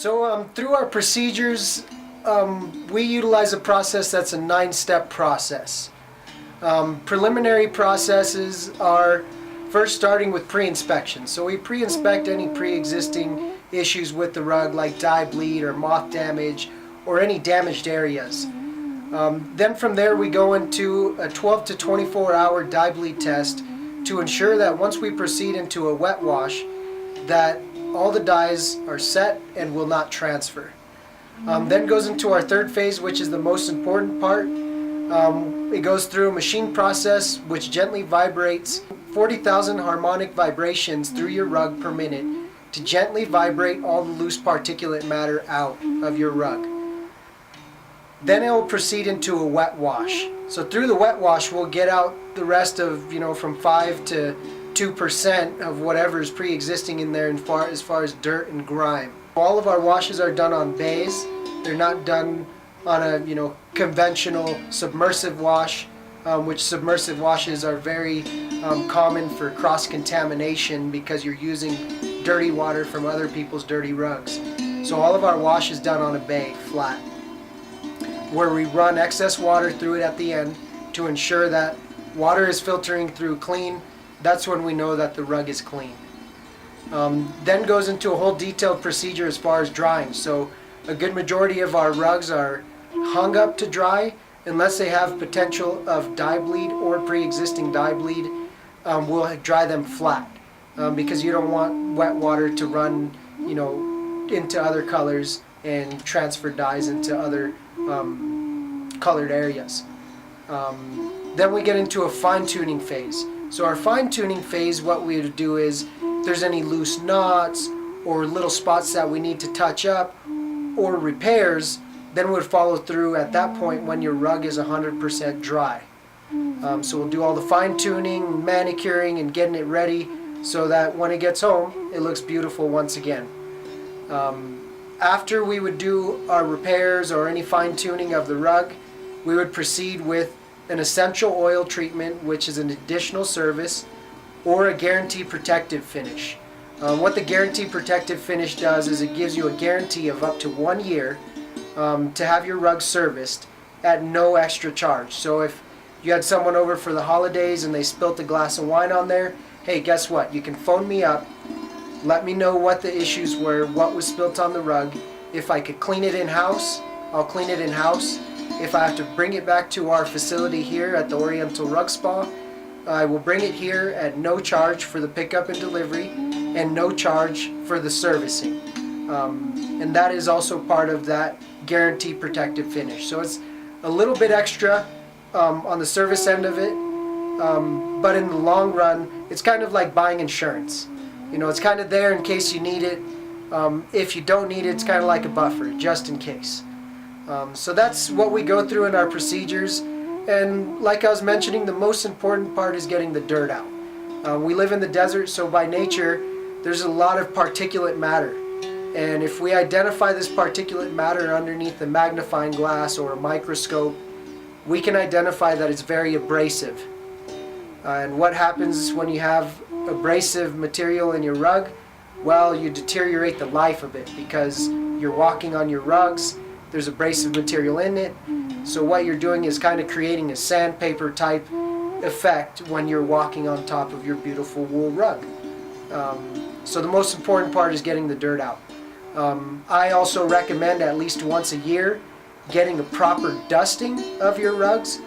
Through our procedures, we utilize a process that's a 9-step process. Preliminary processes are first starting with pre-inspection. So we pre-inspect any pre-existing issues with the rug, like dye bleed or moth damage or any damaged areas. Then from there we go into a 12 to 24 hour dye bleed test to ensure that once we proceed into a wet wash, that all the dyes are set and will not transfer. Then goes into our third phase, which is the most important part. It goes through a machine process which gently vibrates 40,000 harmonic vibrations through your rug per minute to gently vibrate all the loose particulate matter out of your rug. Then it will proceed into a wet wash. So through the wet wash we'll get out the rest of, from 5 to 2% of whatever is pre-existing in there as far as dirt and grime. All of our washes are done on bays. They're not done on a conventional submersive wash, which submersive washes are very common for cross-contamination because you're using dirty water from other people's dirty rugs. So all of our wash is done on a bay, flat, where we run excess water through it at the end to ensure that water is filtering through clean. That's when we know that the rug is clean. Then goes into a whole detailed procedure as far as drying. So a good majority of our rugs are hung up to dry unless they have potential of dye bleed or pre-existing dye bleed. We'll dry them flat because you don't want wet water to run into other colors and transfer dyes into other colored areas. Then we get into a fine-tuning phase. So our fine-tuning phase, what we would do is, if there's any loose knots or little spots that we need to touch up or repairs, then we'd follow through at that point when your rug is 100% dry. So we'll do all the fine-tuning, manicuring, and getting it ready so that when it gets home, it looks beautiful once again. After we would do our repairs or any fine-tuning of the rug, we would proceed with an essential oil treatment, which is an additional service, or a guarantee protective finish. What the guarantee protective finish does is it gives you a guarantee of up to 1 year to have your rug serviced at no extra charge. So if you had someone over for the holidays and they spilt a glass of wine on there, hey, guess what? You can phone me up, let me know what the issues were, what was spilt on the rug. If I could clean it in-house, I'll clean it in-house. If I have to bring it back to our facility here at the Oriental Rug Spa, I will bring it here at no charge for the pickup and delivery and no charge for the servicing. And that is also part of that guarantee protective finish. So it's a little bit extra on the service end of it, but in the long run, it's kind of like buying insurance. It's kind of there in case you need it. If you don't need it, it's kind of like a buffer, just in case. So that's what we go through in our procedures, and like I was mentioning, the most important part is getting the dirt out. We live in the desert, so by nature there's a lot of particulate matter, and if we identify this particulate matter underneath a magnifying glass or a microscope, we can identify that it's very abrasive. And what happens when you have abrasive material in your rug? Well, you deteriorate the life of it because you're walking on your rugs. There's abrasive material in it, so what you're doing is kind of creating a sandpaper type effect when you're walking on top of your beautiful wool rug. So the most important part is getting the dirt out. I also recommend at least once a year getting a proper dusting of your rugs,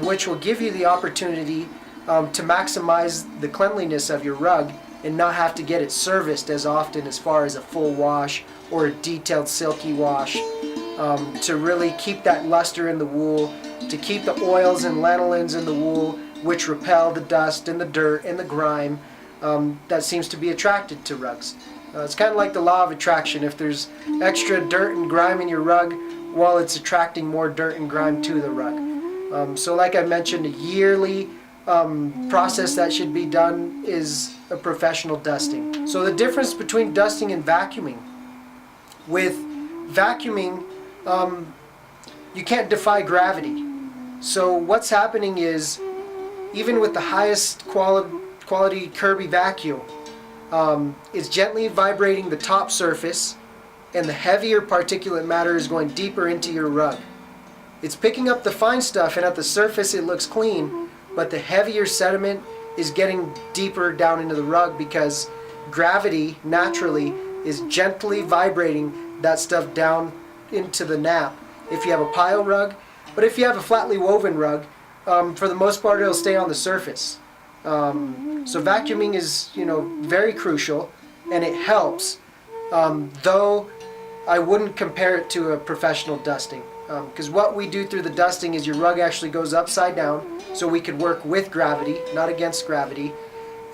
which will give you the opportunity to maximize the cleanliness of your rug and not have to get it serviced as often as far as a full wash or a detailed silky wash. To really keep that luster in the wool, to keep the oils and lanolins in the wool, which repel the dust and the dirt and the grime that seems to be attracted to rugs. It's kind of like the law of attraction. If there's extra dirt and grime in your rug, well, it's attracting more dirt and grime to the rug. So like I mentioned, a yearly process that should be done is a professional dusting. So the difference between dusting and vacuuming. With vacuuming, you can't defy gravity. So what's happening is, even with the highest quality Kirby vacuum, it's gently vibrating the top surface and the heavier particulate matter is going deeper into your rug. It's picking up the fine stuff, and at the surface it looks clean, but the heavier sediment is getting deeper down into the rug because gravity naturally is gently vibrating that stuff down into the nap if you have a pile rug. But if you have a flatly woven rug, for the most part it'll stay on the surface. So vacuuming is, very crucial, and it helps, though I wouldn't compare it to a professional dusting, because what we do through the dusting is your rug actually goes upside down, so we could work with gravity, not against gravity,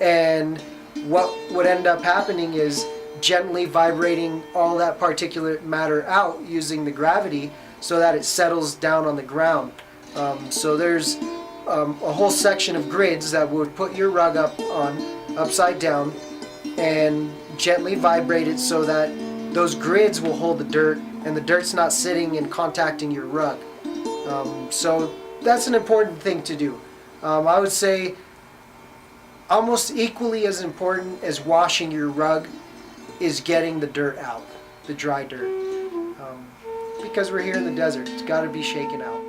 and what would end up happening is gently vibrating all that particulate matter out using the gravity so that it settles down on the ground. So there's a whole section of grids that would put your rug upside down and gently vibrate it so that those grids will hold the dirt and the dirt's not sitting and contacting your rug. So that's an important thing to do. I would say almost equally as important as washing your rug is getting the dirt out, the dry dirt. Because we're here in the desert, it's got to be shaken out.